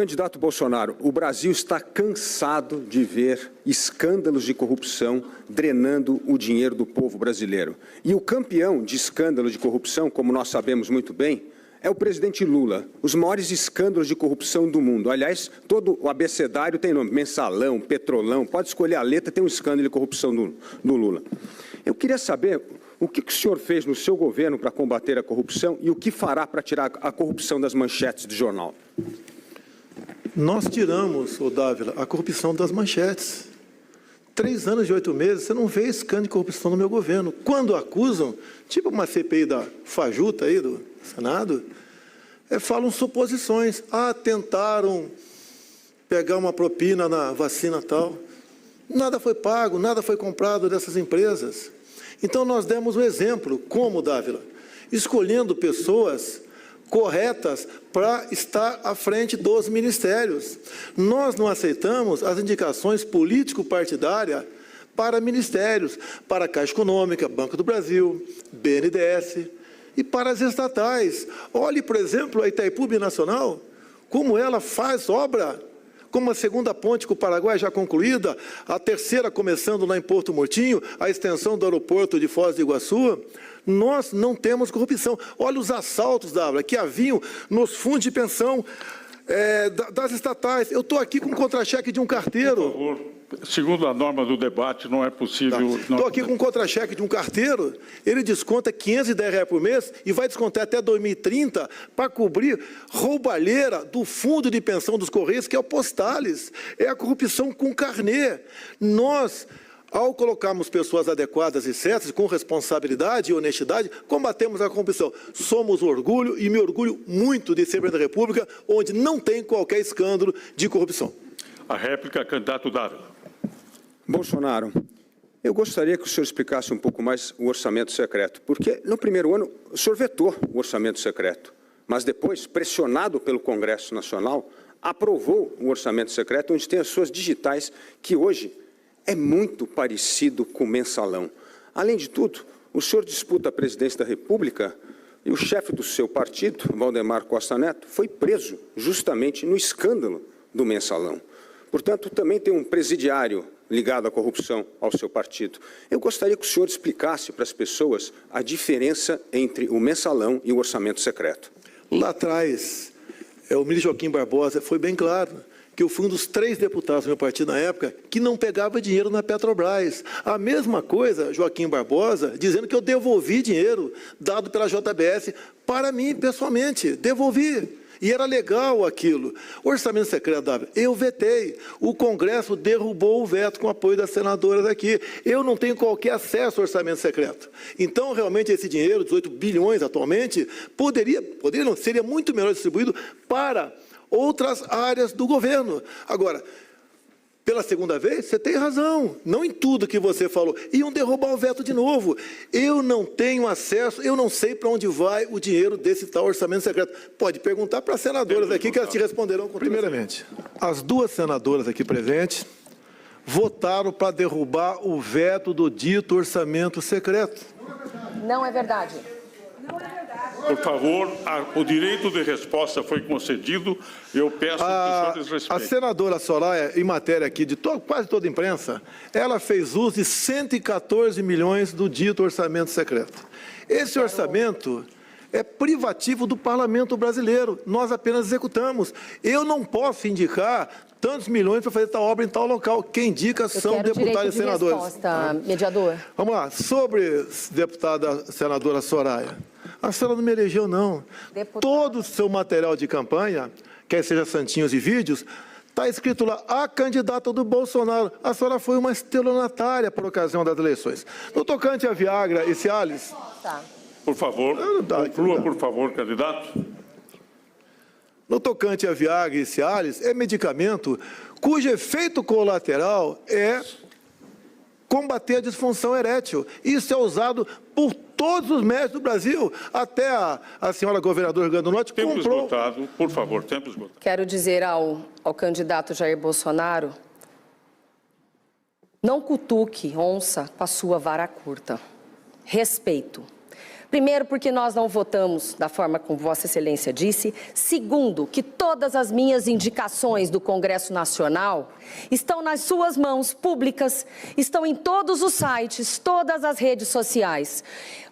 Candidato Bolsonaro, o Brasil está cansado de ver escândalos de corrupção drenando o dinheiro do povo brasileiro. E o campeão de escândalo de corrupção, como nós sabemos muito bem, é o presidente Lula. Os maiores escândalos de corrupção do mundo. Aliás, todo o abecedário tem nome, mensalão, petrolão, pode escolher a letra, tem um escândalo de corrupção do Lula. Eu queria saber o que o senhor fez no seu governo para combater a corrupção e o que fará para tirar a corrupção das manchetes do jornal. Nós tiramos, Dávila, a corrupção das manchetes. 3 anos e 8 meses, você não vê escândalo de corrupção no meu governo. Quando acusam, tipo uma CPI da Fajuta aí, do Senado, falam suposições. Ah, tentaram pegar uma propina na vacina tal. Nada foi pago, nada foi comprado dessas empresas. Então, nós demos o exemplo, como, Dávila? Escolhendo pessoas corretas para estar à frente dos ministérios. Nós não aceitamos as indicações político-partidárias para ministérios, para a Caixa Econômica, Banco do Brasil, BNDES e para as estatais. Olhe, por exemplo, a Itaipu Binacional, como ela faz obra, como a segunda ponte com o Paraguai já concluída, a terceira começando lá em Porto Murtinho, a extensão do aeroporto de Foz do Iguaçu. Nós não temos corrupção. Olha os assaltos, Dávila, que haviam nos fundos de pensão das estatais. Eu estou aqui com um contra-cheque de um carteiro. Por favor, segundo a norma do debate, não é possível... Estou aqui com um contra-cheque de um carteiro, ele desconta R$510 por mês e vai descontar até 2030 para cobrir roubalheira do fundo de pensão dos Correios, que é o Postales. É a corrupção com carnê. Nós, ao colocarmos pessoas adequadas e certas, com responsabilidade e honestidade, combatemos a corrupção. Somos o orgulho, e me orgulho muito de ser presidente da República, onde não tem qualquer escândalo de corrupção. A réplica, candidato Dávila. Bolsonaro, eu gostaria que o senhor explicasse um pouco mais o orçamento secreto, porque no primeiro ano o senhor vetou o orçamento secreto, mas depois, pressionado pelo Congresso Nacional, aprovou o orçamento secreto, onde tem as suas digitais, que hoje é muito parecido com o mensalão. Além de tudo, o senhor disputa a presidência da República e o chefe do seu partido, Valdemar Costa Neto, foi preso justamente no escândalo do mensalão. Portanto, também tem um presidiário ligado à corrupção ao seu partido. Eu gostaria que o senhor explicasse para as pessoas a diferença entre o mensalão e o orçamento secreto. Lá atrás, o ministro Joaquim Barbosa foi bem claro que eu fui um dos 3 deputados do meu partido na época que não pegava dinheiro na Petrobras. A mesma coisa, Joaquim Barbosa, dizendo que eu devolvi dinheiro dado pela JBS para mim, pessoalmente. Devolvi. E era legal aquilo. Orçamento secreto, Dávila, eu vetei. O Congresso derrubou o veto com o apoio das senadoras aqui. Eu não tenho qualquer acesso ao orçamento secreto. Então, realmente, esse dinheiro, 18 bilhões atualmente, poderia não, seria muito melhor distribuído para outras áreas do governo. Agora, pela segunda vez, você tem razão, não em tudo que você falou. Iam derrubar o veto de novo. Eu não tenho acesso, eu não sei para onde vai o dinheiro desse tal orçamento secreto. Pode perguntar para as senadoras aqui, que elas te responderão. Primeiramente, as 2 senadoras aqui presentes votaram para derrubar o veto do dito orçamento secreto. Não é verdade. Por favor, o direito de resposta foi concedido. Eu peço que os senhores respeitem. A senadora Soraya, em matéria aqui de quase toda a imprensa, ela fez uso de 114 milhões do dito orçamento secreto. Esse orçamento é privativo do parlamento brasileiro. Nós apenas executamos. Eu não posso indicar tantos milhões para fazer tal obra em tal local. Quem indica são deputados e senadores. Resposta, mediador. Vamos lá. Sobre deputada senadora Soraya. A senhora não me elegeu, não. Deputado. Todo o seu material de campanha, quer seja santinhos e vídeos, está escrito lá, a candidata do Bolsonaro. A senhora foi uma estelionatária por ocasião das eleições. No tocante a Viagra e Cialis... Tá. Por favor, conclua, por favor, candidato. No tocante a Viagra e Cialis, é medicamento cujo efeito colateral é combater a disfunção erétil. Isso é usado por todos os médicos do Brasil. Até a senhora governadora do Rio Grande do Norte tempo comprou... esgotado, por favor, tempo esgotado. Quero dizer ao candidato Jair Bolsonaro, não cutuque onça com a sua vara curta. Respeito. Primeiro, porque nós não votamos da forma como Vossa Excelência disse. Segundo, que todas as minhas indicações do Congresso Nacional estão nas suas mãos públicas, estão em todos os sites, todas as redes sociais.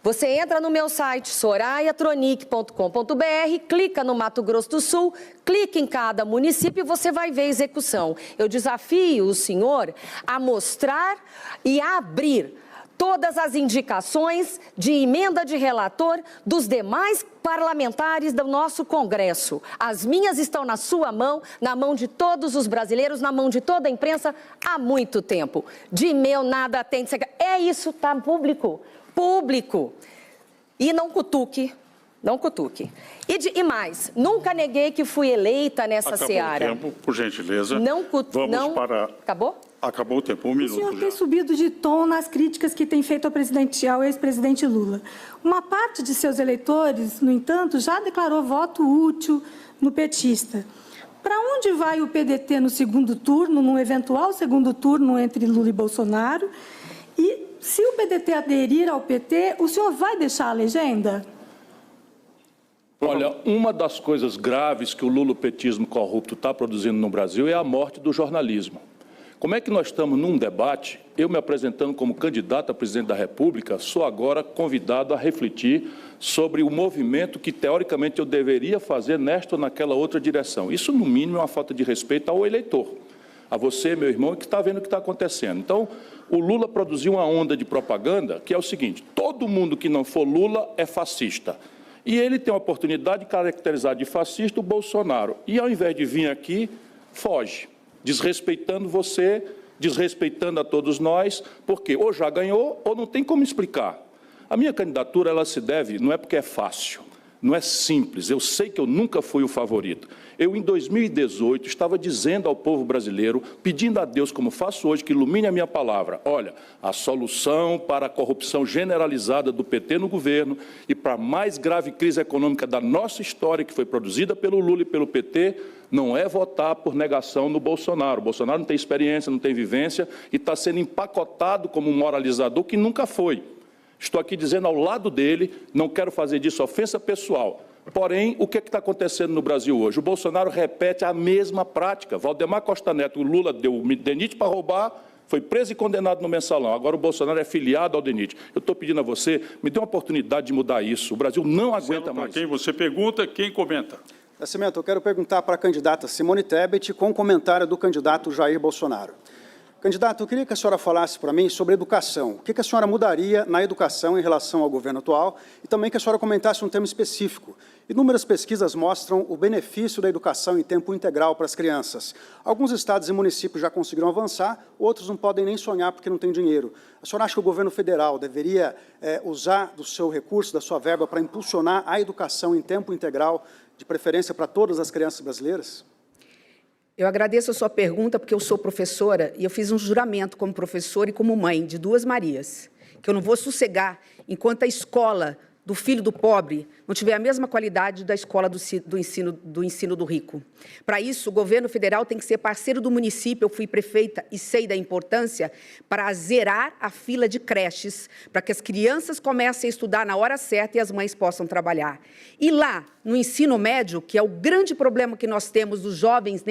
Você entra no meu site, soraiatronic.com.br, clica no Mato Grosso do Sul, clica em cada município e você vai ver a execução. Eu desafio o senhor a mostrar e a abrir todas as indicações de emenda de relator dos demais parlamentares do nosso Congresso. As minhas estão na sua mão, na mão de todos os brasileiros, na mão de toda a imprensa há muito tempo. De meu nada tem de ser... É isso, está público. Público. E não cutuque. Não cutuque. E mais, nunca neguei que fui eleita nessa seara. Acabou o tempo, por gentileza. Não cutuque. Vamos para... Acabou? Acabou o tempo, 1 minuto já. O senhor tem subido de tom nas críticas que tem feito ao ex-presidente Lula. Uma parte de seus eleitores, no entanto, já declarou voto útil no petista. Para onde vai o PDT no segundo turno, num eventual segundo turno entre Lula e Bolsonaro? E se o PDT aderir ao PT, o senhor vai deixar a legenda? Olha, uma das coisas graves que o lulopetismo corrupto está produzindo no Brasil é a morte do jornalismo. Como é que nós estamos num debate, eu me apresentando como candidato a presidente da República, sou agora convidado a refletir sobre o movimento que, teoricamente, eu deveria fazer nesta ou naquela outra direção. Isso, no mínimo, é uma falta de respeito ao eleitor, a você, meu irmão, que está vendo o que está acontecendo. Então, o Lula produziu uma onda de propaganda que é o seguinte: todo mundo que não for Lula é fascista. E ele tem a oportunidade de caracterizar de fascista o Bolsonaro. E, ao invés de vir aqui, foge, desrespeitando você, desrespeitando a todos nós, porque ou já ganhou ou não tem como explicar. A minha candidatura, ela se deve, não é porque é fácil, não é simples, eu sei que eu nunca fui o favorito. Eu, em 2018, estava dizendo ao povo brasileiro, pedindo a Deus, como faço hoje, que ilumine a minha palavra: olha, a solução para a corrupção generalizada do PT no governo e para a mais grave crise econômica da nossa história, que foi produzida pelo Lula e pelo PT, não é votar por negação no Bolsonaro. O Bolsonaro não tem experiência, não tem vivência e está sendo empacotado como um moralizador que nunca foi. Estou aqui dizendo ao lado dele, não quero fazer disso ofensa pessoal. Porém, o que está acontecendo no Brasil hoje? O Bolsonaro repete a mesma prática. Valdemar Costa Neto, o Lula deu o DENIT para roubar, foi preso e condenado no Mensalão. Agora o Bolsonaro é filiado ao DENIT. Eu estou pedindo a você, me dê uma oportunidade de mudar isso. O Brasil não aguenta mais. Quem você pergunta, quem comenta? Nascimento, eu quero perguntar para a candidata Simone Tebet com o comentário do candidato Jair Bolsonaro. Candidato, eu queria que a senhora falasse para mim sobre educação. O que a senhora mudaria na educação em relação ao governo atual e também que a senhora comentasse um tema específico. Inúmeras pesquisas mostram o benefício da educação em tempo integral para as crianças. Alguns estados e municípios já conseguiram avançar, outros não podem nem sonhar porque não têm dinheiro. A senhora acha que o governo federal deveria usar do seu recurso, da sua verba, para impulsionar a educação em tempo integral, de preferência para todas as crianças brasileiras? Eu agradeço a sua pergunta, porque eu sou professora e eu fiz um juramento como professora e como mãe de 2 Marias, que eu não vou sossegar enquanto a escola do filho do pobre não tiver a mesma qualidade da escola do ensino do rico. Para isso, o governo federal tem que ser parceiro do município. Eu fui prefeita e sei da importância para zerar a fila de creches, para que as crianças comecem a estudar na hora certa e as mães possam trabalhar. E lá, no ensino médio, que é o grande problema que nós temos dos jovens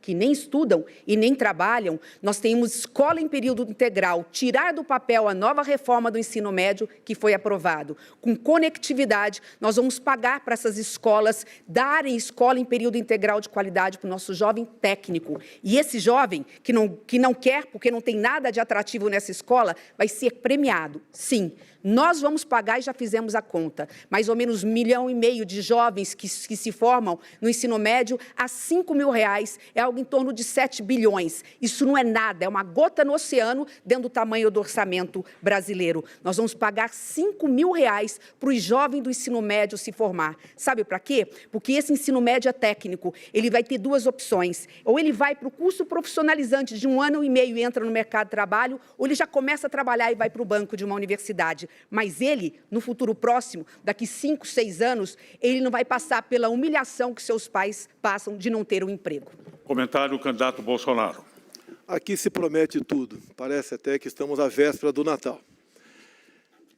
que nem estudam e nem trabalham, nós temos escola em período integral, tirar do papel a nova reforma do ensino médio que foi aprovado. Com conectividade, nós vamos pagar para essas escolas darem escola em período integral de qualidade para o nosso jovem técnico. E esse jovem que não quer, porque não tem nada de atrativo nessa escola, vai ser premiado, sim. Nós vamos pagar e já fizemos a conta. Mais ou menos 1,5 milhão de jovens que se formam no ensino médio a R$5 mil, é algo em torno de 7 bilhões. Isso não é nada, é uma gota no oceano dentro do tamanho do orçamento brasileiro. Nós vamos pagar R$5 mil para os jovens do ensino médio se formar. Sabe para quê? Porque esse ensino médio é técnico. Ele vai ter 2 opções. Ou ele vai para o curso profissionalizante de 1 ano e meio e entra no mercado de trabalho, ou ele já começa a trabalhar e vai para o banco de uma universidade. Mas ele, no futuro próximo, daqui 5, 6 anos, ele não vai passar pela humilhação que seus pais passam de não ter um emprego. Comentário do candidato Bolsonaro. Aqui se promete tudo. Parece até que estamos à véspera do Natal.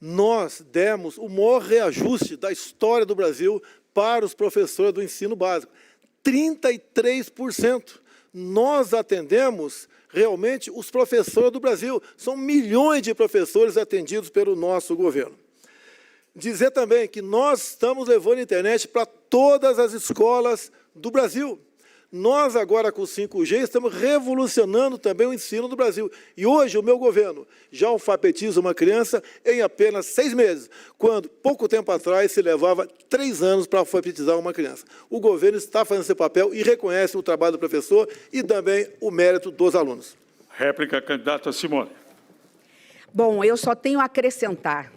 nós demos o maior reajuste da história do Brasil para os professores do ensino básico. 33%. Nós atendemos realmente os professores do Brasil. São milhões de professores atendidos pelo nosso governo. Dizer também que nós estamos levando a internet para todas as escolas do Brasil. Nós, agora, com o 5G, estamos revolucionando também o ensino do Brasil. E hoje, o meu governo já alfabetiza uma criança em apenas 6 meses, quando, pouco tempo atrás, se levava 3 anos para alfabetizar uma criança. O governo está fazendo esse papel e reconhece o trabalho do professor e também o mérito dos alunos. Réplica, candidata Simone. Bom, eu só tenho a acrescentar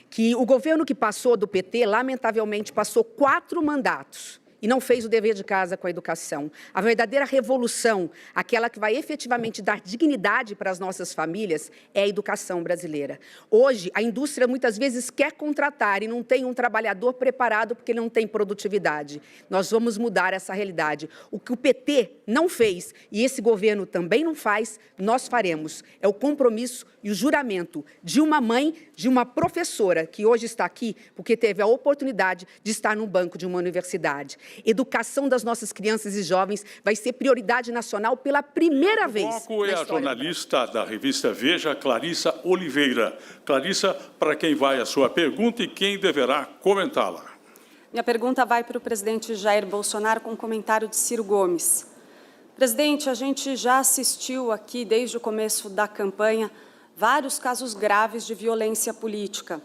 que o governo que passou do PT, lamentavelmente, passou 4 mandatos e não fez o dever de casa com a educação. A verdadeira revolução, aquela que vai efetivamente dar dignidade para as nossas famílias, é a educação brasileira. Hoje, a indústria muitas vezes quer contratar e não tem um trabalhador preparado porque ele não tem produtividade. Nós vamos mudar essa realidade. O que o PT não fez e esse governo também não faz, nós faremos. É o compromisso e o juramento de uma mãe, de uma professora, que hoje está aqui porque teve a oportunidade de estar no banco de uma universidade. Educação das nossas crianças e jovens vai ser prioridade nacional pela primeira vez. O foco é a jornalista da revista Veja, Clarissa Oliveira. Clarissa, para quem vai a sua pergunta e quem deverá comentá-la? Minha pergunta vai para o presidente Jair Bolsonaro com um comentário de Ciro Gomes. Presidente, a gente já assistiu aqui, desde o começo da campanha, vários casos graves de violência política.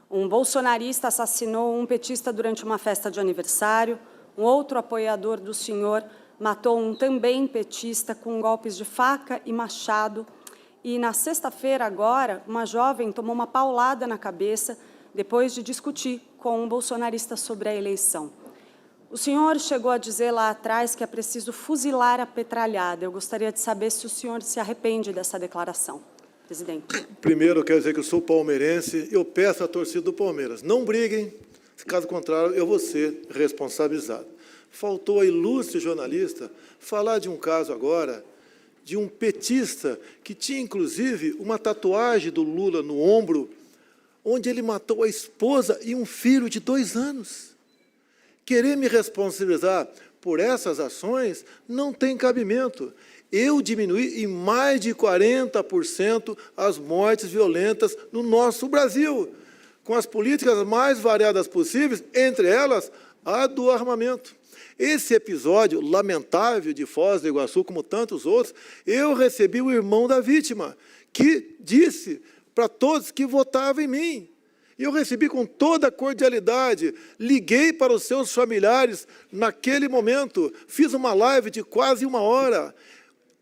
Um bolsonarista assassinou um petista durante uma festa de aniversário, um outro apoiador do senhor matou um também petista com golpes de faca e machado. E, na sexta-feira, agora, uma jovem tomou uma paulada na cabeça depois de discutir com um bolsonarista sobre a eleição. O senhor chegou a dizer lá atrás que é preciso fuzilar a petralhada. Eu gostaria de saber se o senhor se arrepende dessa declaração, presidente. Primeiro, eu quero dizer que eu sou palmeirense. Eu peço à torcida do Palmeiras, não briguem. Caso contrário, eu vou ser responsabilizado. Faltou a ilustre jornalista falar de um caso agora, de um petista que tinha, inclusive, uma tatuagem do Lula no ombro, onde ele matou a esposa e um filho de 2 anos. Querer me responsabilizar por essas ações não tem cabimento. Eu diminuí em mais de 40% as mortes violentas no nosso Brasil, com as políticas mais variadas possíveis, entre elas a do armamento. Esse episódio lamentável de Foz do Iguaçu, como tantos outros, eu recebi o irmão da vítima, que disse para todos que votavam em mim. E eu recebi com toda a cordialidade, liguei para os seus familiares naquele momento, fiz uma live de quase 1 hora.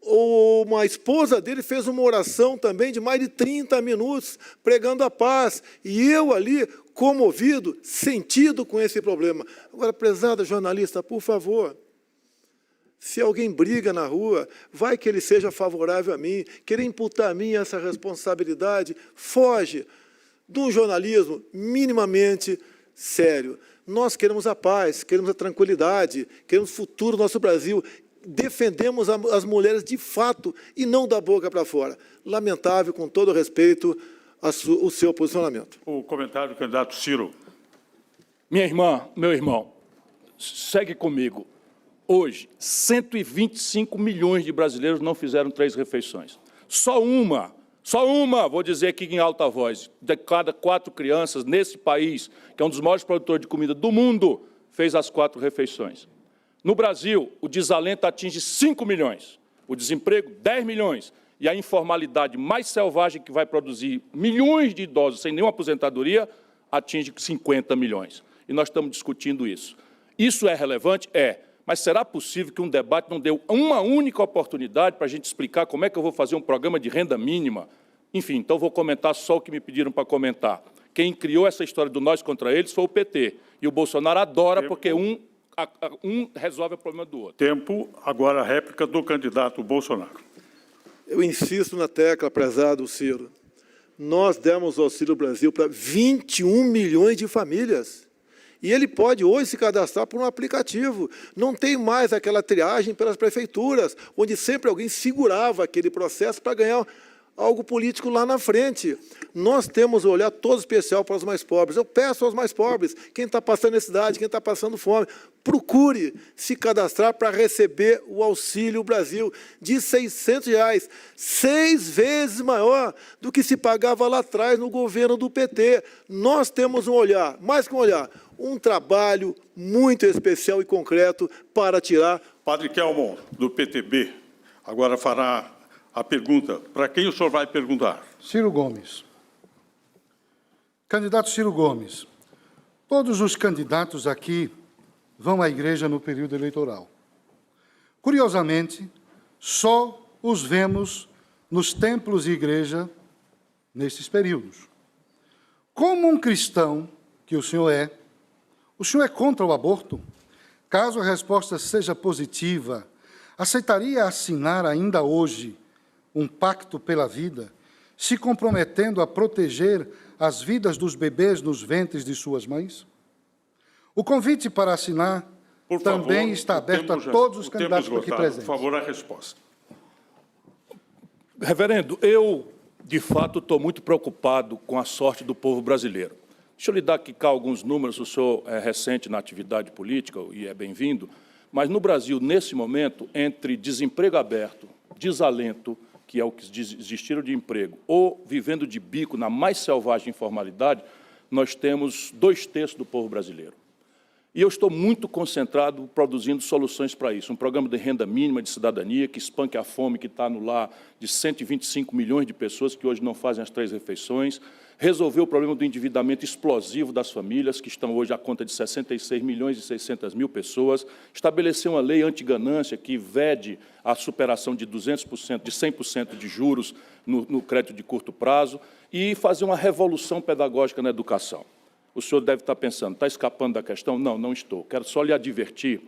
Uma esposa dele fez uma oração também de mais de 30 minutos, pregando a paz. E eu ali, comovido, sentido com esse problema. Agora, prezada jornalista, por favor, se alguém briga na rua, vai que ele seja favorável a mim, querer imputar a mim essa responsabilidade, foge de um jornalismo minimamente sério. Nós queremos a paz, queremos a tranquilidade, queremos o futuro do nosso Brasil. Defendemos as mulheres de fato e não da boca para fora. Lamentável, com todo respeito, o seu posicionamento. O comentário do candidato Ciro. Minha irmã, meu irmão, segue comigo. Hoje, 125 milhões de brasileiros não fizeram 3 refeições. Só uma, vou dizer aqui em alta voz, de cada 4 crianças nesse país, que é um dos maiores produtores de comida do mundo, fez as 4 refeições. No Brasil, o desalento atinge 5 milhões, o desemprego 10 milhões e a informalidade mais selvagem, que vai produzir milhões de idosos sem nenhuma aposentadoria, atinge 50 milhões. E nós estamos discutindo isso. Isso é relevante? É. Mas será possível que um debate não deu uma única oportunidade para a gente explicar como é que eu vou fazer um programa de renda mínima? Enfim, então vou comentar só o que me pediram para comentar. Quem criou essa história do nós contra eles foi o PT. E o Bolsonaro adora porque um resolve o problema do outro. Tempo. Agora a réplica do candidato Bolsonaro. Eu insisto na tecla, prezado Ciro. Nós demos Auxílio Brasil para 21 milhões de famílias. E ele pode hoje se cadastrar por um aplicativo. Não tem mais aquela triagem pelas prefeituras, onde sempre alguém segurava aquele processo para ganhar algo político lá na frente. Nós temos um olhar todo especial para os mais pobres. Eu peço aos mais pobres, quem está passando necessidade, quem está passando fome, procure se cadastrar para receber o Auxílio Brasil de R$ 600, 6 vezes maior do que se pagava lá atrás no governo do PT. Nós temos um olhar, mais que um olhar, um trabalho muito especial e concreto para tirar... Padre Kelmon, do PTB, agora fará a pergunta. Para quem o senhor vai perguntar? Ciro Gomes. Candidato Ciro Gomes, todos os candidatos aqui vão à igreja no período eleitoral. Curiosamente, só os vemos nos templos e igreja nesses períodos. Como um cristão que o senhor é contra o aborto? Caso a resposta seja positiva, aceitaria assinar ainda hoje um pacto pela vida, se comprometendo a proteger as vidas dos bebês nos ventres de suas mães? O convite para assinar também está aberto a todos os candidatos aqui presentes. Por favor, a resposta. Reverendo, eu, de fato, estou muito preocupado com a sorte do povo brasileiro. Deixa eu lhe dar aqui cá alguns números, o senhor é recente na atividade política e é bem-vindo, mas no Brasil, nesse momento, entre desemprego aberto, desalento, que é o que desistiram de emprego, ou vivendo de bico na mais selvagem informalidade, nós temos 2/3 do povo brasileiro. E eu estou muito concentrado produzindo soluções para isso. Um programa de renda mínima de cidadania que espanque a fome que está no lar de 125 milhões de pessoas que hoje não fazem as 3 refeições. Resolver o problema do endividamento explosivo das famílias, que estão hoje à conta de 66 milhões e 600 mil pessoas. Estabelecer uma lei anti-ganância que vede a superação de 200%, de 100% de juros no crédito de curto prazo e fazer uma revolução pedagógica na educação. O senhor deve estar pensando, está escapando da questão? Não, não estou. Quero só lhe advertir,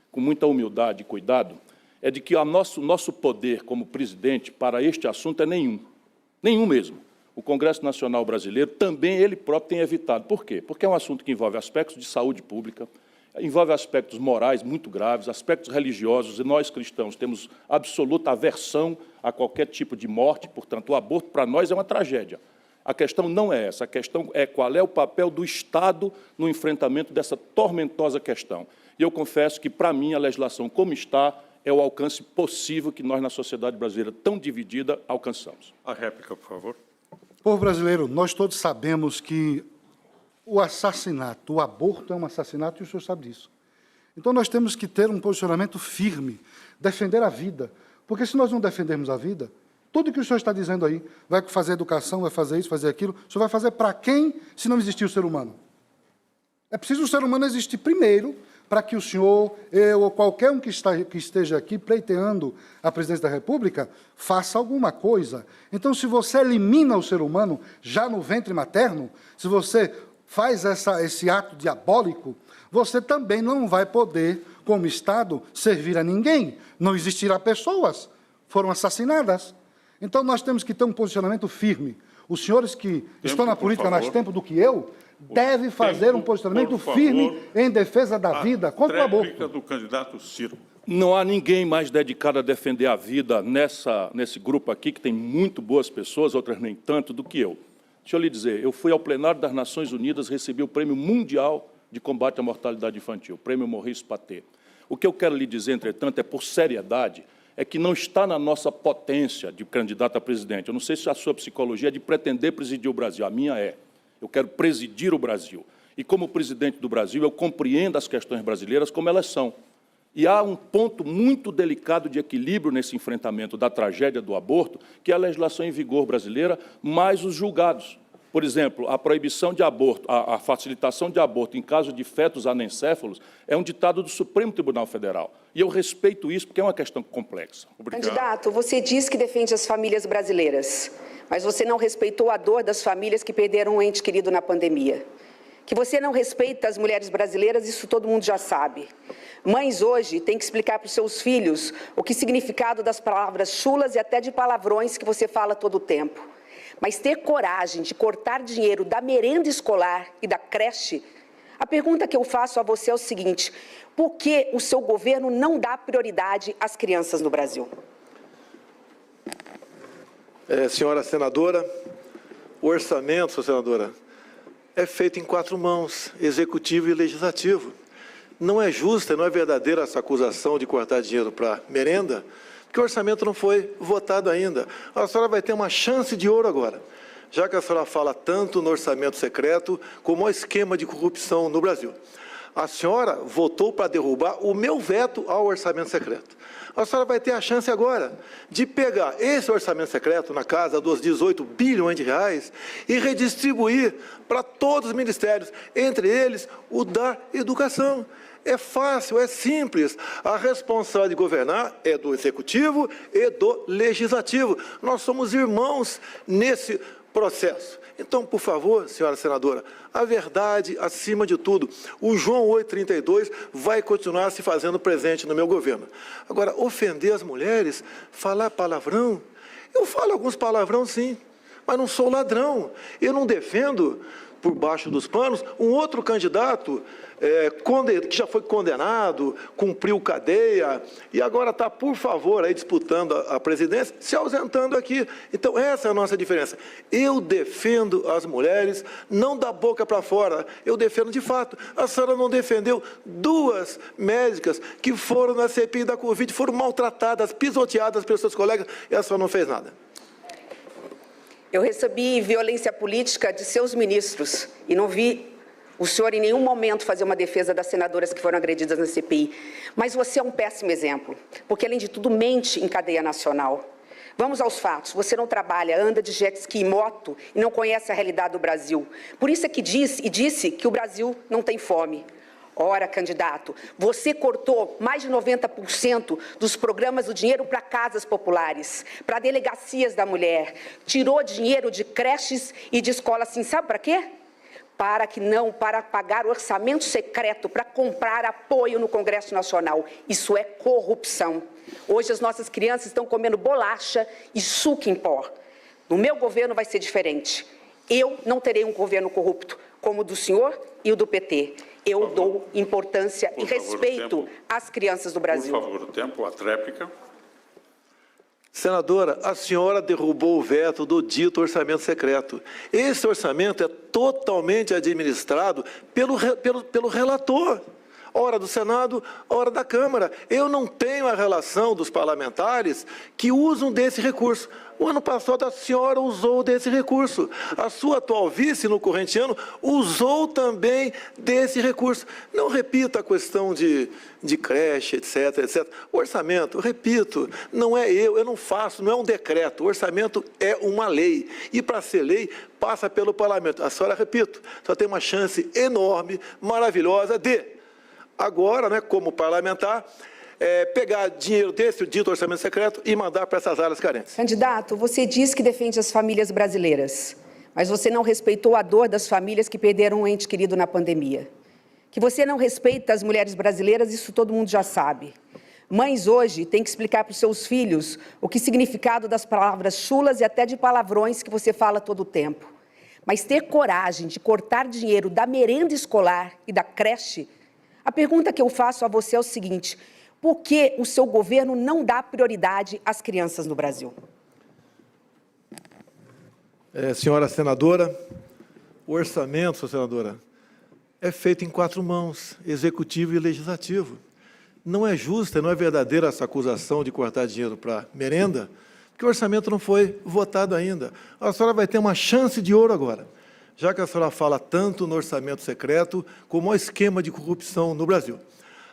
com muita humildade e cuidado, é de que o nosso poder como presidente para este assunto é nenhum. Nenhum mesmo. O Congresso Nacional Brasileiro também ele próprio tem evitado. Por quê? Porque é um assunto que envolve aspectos de saúde pública, envolve aspectos morais muito graves, aspectos religiosos, e nós cristãos temos absoluta aversão a qualquer tipo de morte, portanto, o aborto para nós é uma tragédia. A questão não é essa, a questão é qual é o papel do Estado no enfrentamento dessa tormentosa questão. E eu confesso que, para mim, a legislação como está é o alcance possível que nós, na sociedade brasileira tão dividida, alcançamos. A réplica, por favor. Povo brasileiro, nós todos sabemos que o assassinato, o aborto é um assassinato, e o senhor sabe disso. Então, nós temos que ter um posicionamento firme, defender a vida, porque se nós não defendermos a vida, tudo que o senhor está dizendo aí, vai fazer educação, vai fazer isso, fazer aquilo, o senhor vai fazer para quem, se não existir o ser humano? É preciso o ser humano existir primeiro, para que o senhor, eu ou qualquer um que esteja aqui pleiteando a presidência da República, faça alguma coisa. Então, se você elimina o ser humano já no ventre materno, se você faz esse ato diabólico, você também não vai poder, como Estado, servir a ninguém. Não existirá pessoas, foram assassinadas. Então, nós temos que ter um posicionamento firme. Os senhores que estão na política há mais tempo do que eu, deve fazer um posicionamento firme em defesa da vida contra o aborto. Réplica do candidato Ciro. Não há ninguém mais dedicado a defender a vida nesse grupo aqui, que tem muito boas pessoas, outras nem tanto, do que eu. Deixa eu lhe dizer, eu fui ao plenário das Nações Unidas, recebi o Prêmio Mundial de Combate à Mortalidade Infantil, o Prêmio Maurice Paté. O que eu quero lhe dizer, entretanto, é por seriedade, é que não está na nossa potência de candidato a presidente. Eu não sei se a sua psicologia é de pretender presidir o Brasil, a minha é. Eu quero presidir o Brasil. E, como presidente do Brasil, eu compreendo as questões brasileiras como elas são. E há um ponto muito delicado de equilíbrio nesse enfrentamento da tragédia do aborto, que é a legislação em vigor brasileira, mais os julgados. Por exemplo, a proibição de aborto, a facilitação de aborto em caso de fetos anencéfalos é um ditado do Supremo Tribunal Federal. E eu respeito isso porque é uma questão complexa. Obrigado. Candidato, você diz que defende as famílias brasileiras, mas você não respeitou a dor das famílias que perderam um ente querido na pandemia. Que você não respeita as mulheres brasileiras, isso todo mundo já sabe. Mães hoje têm que explicar para os seus filhos o que significado das palavras chulas e até de palavrões que você fala todo o tempo. Mas ter coragem de cortar dinheiro da merenda escolar e da creche, a pergunta que eu faço a você é o seguinte: por que o seu governo não dá prioridade às crianças no Brasil? Senhora senadora, o orçamento, senadora, é feito em 4 mãos, executivo e legislativo. Não é justa, não é verdadeira essa acusação de cortar dinheiro para merenda, porque o orçamento não foi votado ainda. A senhora vai ter uma chance de ouro agora, já que a senhora fala tanto no orçamento secreto como o esquema de corrupção no Brasil. A senhora votou para derrubar o meu veto ao orçamento secreto. A senhora vai ter a chance agora de pegar esse orçamento secreto na casa dos 18 bilhões de reais e redistribuir para todos os ministérios, entre eles o da educação. É fácil, é simples. A responsabilidade de governar é do Executivo e do Legislativo. Nós somos irmãos nesse processo. Então, por favor, senhora senadora, a verdade acima de tudo. O João 832 vai continuar se fazendo presente no meu governo. Agora, ofender as mulheres, falar palavrão, eu falo alguns palavrão sim, mas não sou ladrão. Eu não defendo, por baixo dos panos, um outro candidato que já foi condenado, cumpriu cadeia, e agora está, por favor, aí disputando a presidência, se ausentando aqui. Então, essa é a nossa diferença. Eu defendo as mulheres, não da boca para fora, eu defendo de fato. A senhora não defendeu 2 médicas que foram na CPI da Covid, foram maltratadas, pisoteadas pelos seus colegas, e a senhora não fez nada. Eu recebi violência política de seus ministros e não vi o senhor em nenhum momento fazer uma defesa das senadoras que foram agredidas na CPI. Mas você é um péssimo exemplo, porque, além de tudo, mente em cadeia nacional. Vamos aos fatos. Você não trabalha, anda de jet ski e moto e não conhece a realidade do Brasil. Por isso é que disse que o Brasil não tem fome. Ora, candidato, você cortou mais de 90% dos programas do dinheiro para casas populares, para delegacias da mulher, tirou dinheiro de creches e de escolas, assim, sabe para quê? Para pagar orçamento secreto, para comprar apoio no Congresso Nacional. Isso é corrupção. Hoje as nossas crianças estão comendo bolacha e suco em pó. No meu governo vai ser diferente. Eu não terei um governo corrupto, como o do senhor e o do PT. Eu dou importância e respeito às crianças do Brasil. Por favor, o tempo, a tréplica. Senadora, a senhora derrubou o veto do dito orçamento secreto. Esse orçamento é totalmente administrado pelo relator. Ora do Senado, ora da Câmara. Eu não tenho a relação dos parlamentares que usam desse recurso. O ano passado a senhora usou desse recurso. A sua atual vice no corrente ano usou também desse recurso. Não repita a questão de creche, etc, etc. O orçamento, repito, não é eu não faço, não é um decreto. O orçamento é uma lei. E para ser lei, passa pelo parlamento. A senhora, repito, só tem uma chance enorme, maravilhosa de, agora, né, como parlamentar, pegar dinheiro desse dito orçamento secreto e mandar para essas áreas carentes. Candidato, você diz que defende as famílias brasileiras, mas você não respeitou a dor das famílias que perderam um ente querido na pandemia. Que você não respeita as mulheres brasileiras, isso todo mundo já sabe. Mães hoje têm que explicar para os seus filhos o que significado das palavras chulas e até de palavrões que você fala todo o tempo. Mas ter coragem de cortar dinheiro da merenda escolar e da creche, a pergunta que eu faço a você é o seguinte: por que o seu governo não dá prioridade às crianças no Brasil? Senhora senadora, o orçamento, senadora, é feito em 4 mãos, executivo e legislativo. Não é justa, não é verdadeira essa acusação de cortar dinheiro para merenda, porque o orçamento não foi votado ainda. A senhora vai ter uma chance de ouro agora, já que a senhora fala tanto no orçamento secreto como o esquema de corrupção no Brasil.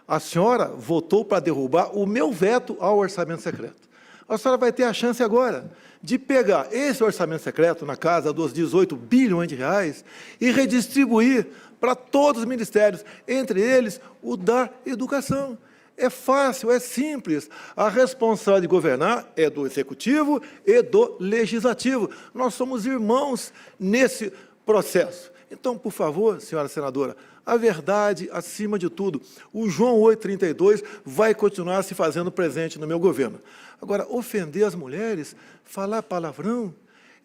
A senhora votou para derrubar o meu veto ao orçamento secreto. A senhora vai ter a chance agora de pegar esse orçamento secreto na casa dos 18 bilhões de reais e redistribuir para todos os ministérios, entre eles o da educação. É fácil, é simples. A responsabilidade de governar é do Executivo e do Legislativo. Nós somos irmãos nesse processo. Então, por favor, senhora senadora, a verdade acima de tudo. O João 832 vai continuar se fazendo presente no meu governo. Agora, ofender as mulheres, falar palavrão,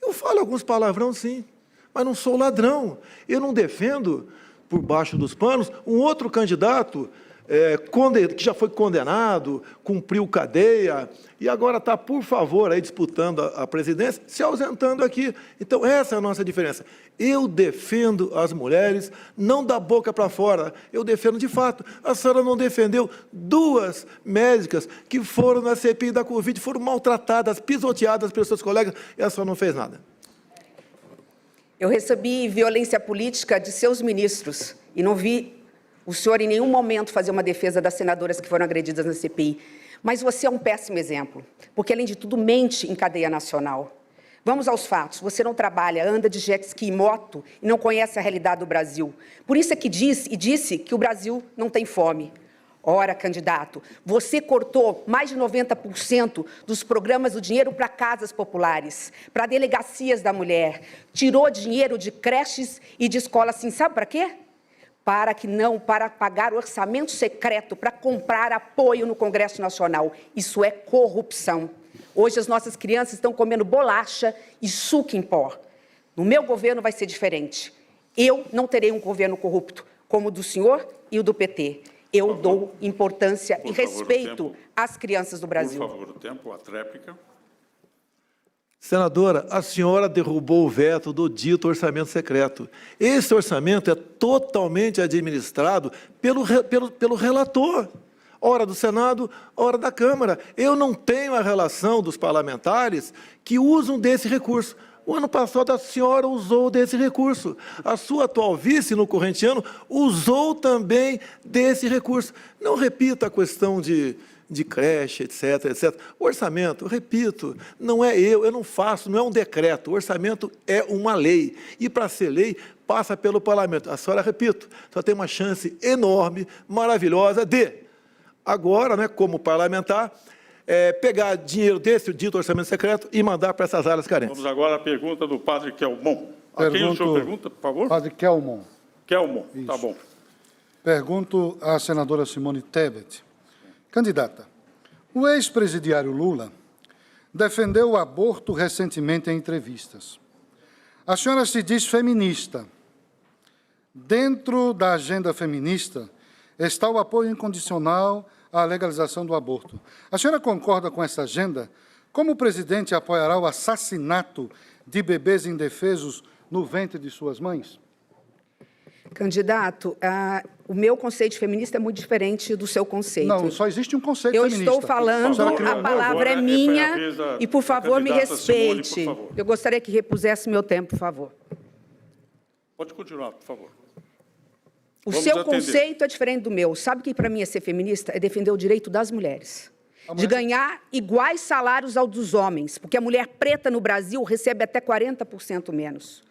eu falo alguns palavrão sim, mas não sou ladrão. Eu não defendo, por baixo dos panos, um outro candidato que já foi condenado, cumpriu cadeia, e agora está, por favor, aí disputando a presidência, se ausentando aqui. Então, essa é a nossa diferença. Eu defendo as mulheres, não da boca para fora, eu defendo de fato. A senhora não defendeu 2 médicas que foram na CPI da Covid, foram maltratadas, pisoteadas pelos seus colegas, e a senhora não fez nada. Eu recebi violência política de seus ministros e não vi o senhor em nenhum momento fazer uma defesa das senadoras que foram agredidas na CPI. Mas você é um péssimo exemplo, porque, além de tudo, mente em cadeia nacional. Vamos aos fatos. Você não trabalha, anda de jet ski e moto e não conhece a realidade do Brasil. Por isso é que disse que o Brasil não tem fome. Ora, candidato, você cortou mais de 90% dos programas do dinheiro para casas populares, para delegacias da mulher, tirou dinheiro de creches e de escolas, assim, sabe para quê? Para pagar orçamento secreto, para comprar apoio no Congresso Nacional. Isso é corrupção. Hoje as nossas crianças estão comendo bolacha e suco em pó. No meu governo vai ser diferente. Eu não terei um governo corrupto, como o do senhor e o do PT. Eu dou importância e respeito às crianças do Brasil. Por favor, o tempo, a tréplica. Senadora, a senhora derrubou o veto do dito orçamento secreto. Esse orçamento é totalmente administrado pelo relator, ora do Senado, ora da Câmara. Eu não tenho a relação dos parlamentares que usam desse recurso. O ano passado, a senhora usou desse recurso. A sua atual vice, no corrente ano, usou também desse recurso. Não repita a questão de creche, etc, etc. O orçamento, repito, não é eu não faço, não é um decreto. O orçamento é uma lei. E, para ser lei, passa pelo parlamento. A senhora, repito, só tem uma chance enorme, maravilhosa de, agora, né, como parlamentar, pegar dinheiro desse, o dito orçamento secreto, e mandar para essas áreas carentes. Vamos agora à pergunta do padre Kelmon. A quem o senhor pergunta, por favor? Padre Kelmon. Kelmon, Isso. tá bom. Pergunto à senadora Simone Tebet. Candidata, o ex-presidiário Lula defendeu o aborto recentemente em entrevistas. A senhora se diz feminista. Dentro da agenda feminista está o apoio incondicional à legalização do aborto. A senhora concorda com essa agenda? Como o presidente apoiará o assassinato de bebês indefesos no ventre de suas mães? Candidato, o meu conceito feminista é muito diferente do seu conceito. Não, só existe um conceito feminista. Eu estou falando, a palavra é minha, e, por favor, me respeite. Simone, por favor. Eu gostaria que repusesse meu tempo, por favor. Pode continuar, por favor. O seu conceito é diferente do meu. Sabe o que, para mim, é ser feminista? É defender o direito das mulheres. De ganhar iguais salários aos dos homens, porque a mulher preta no Brasil recebe até 40% menos.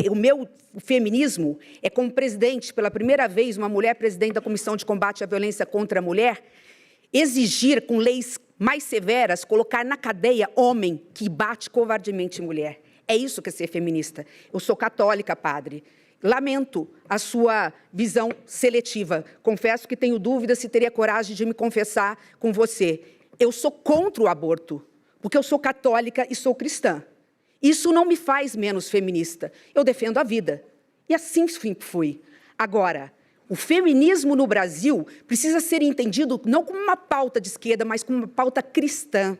O meu feminismo é, como presidente, pela primeira vez, uma mulher presidente da Comissão de Combate à Violência contra a Mulher, exigir, com leis mais severas, colocar na cadeia homem que bate covardemente mulher. É isso que é ser feminista. Eu sou católica, padre. Lamento a sua visão seletiva. Confesso que tenho dúvidas se teria coragem de me confessar com você. Eu sou contra o aborto, porque eu sou católica e sou cristã. Isso não me faz menos feminista. Eu defendo a vida. E assim fui. Agora, o feminismo no Brasil precisa ser entendido não como uma pauta de esquerda, mas como uma pauta cristã.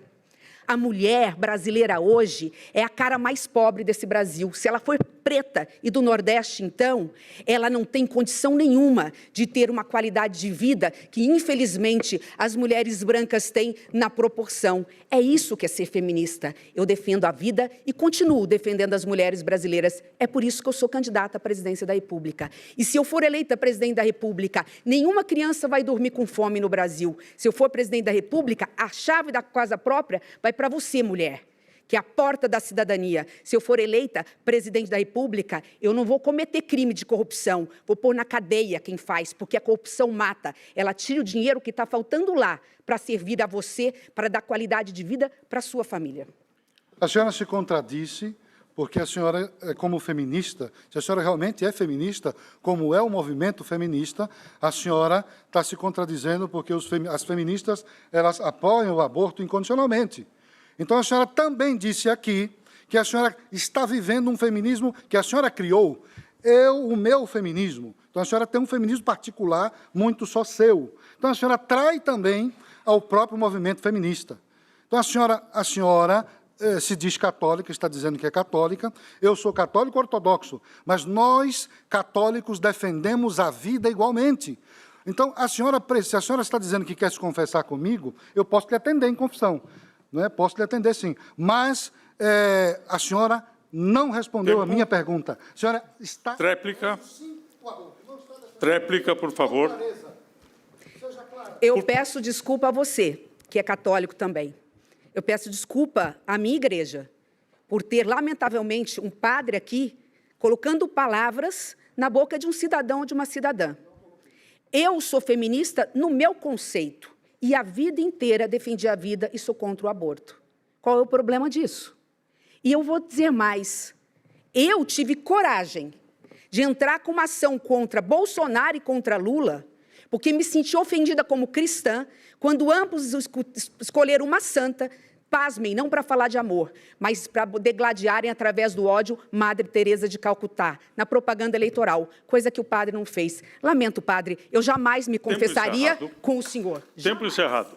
A mulher brasileira hoje é a cara mais pobre desse Brasil. Se ela for preta e do Nordeste, então, ela não tem condição nenhuma de ter uma qualidade de vida que, infelizmente, as mulheres brancas têm na proporção. É isso que é ser feminista. Eu defendo a vida e continuo defendendo as mulheres brasileiras. É por isso que eu sou candidata à presidência da República. E se eu for eleita presidente da República, nenhuma criança vai dormir com fome no Brasil. Se eu for presidente da República, a chave da casa própria vai para você, mulher, que é a porta da cidadania. Se eu for eleita presidente da República, eu não vou cometer crime de corrupção, vou pôr na cadeia quem faz, porque a corrupção mata. Ela tira o dinheiro que está faltando lá para servir a você, para dar qualidade de vida para a sua família. A senhora se contradisse, porque a senhora, como feminista, se a senhora realmente é feminista, como é o movimento feminista, a senhora está se contradizendo porque as feministas elas apoiam o aborto incondicionalmente. Então, a senhora também disse aqui que a senhora está vivendo um feminismo que a senhora criou. O meu feminismo, Então, a senhora tem um feminismo particular muito só seu. Então, a senhora trai também ao próprio movimento feminista. Então, a senhora se diz católica, está dizendo que é católica. Eu sou católico ortodoxo, mas nós, católicos, defendemos a vida igualmente. Então, se a senhora está dizendo que quer se confessar comigo, eu posso lhe atender em confissão. Não é? Posso lhe atender, sim. Mas a senhora não respondeu a minha pergunta. A senhora está... Tréplica. Tréplica, por favor. Eu peço desculpa a você, que é católico também. Eu peço desculpa à minha igreja por ter, lamentavelmente, um padre aqui colocando palavras na boca de um cidadão ou de uma cidadã. Eu sou feminista no meu conceito e a vida inteira defendi a vida e sou contra o aborto. Qual é o problema disso? E eu vou dizer mais. Eu tive coragem de entrar com uma ação contra Bolsonaro e contra Lula, porque me senti ofendida como cristã, quando ambos escolheram uma santa, pasmem, não para falar de amor, mas para degladiarem através do ódio Madre Teresa de Calcutá, na propaganda eleitoral, coisa que o padre não fez. Lamento, padre, eu jamais me confessaria com o senhor. Tempo encerrado.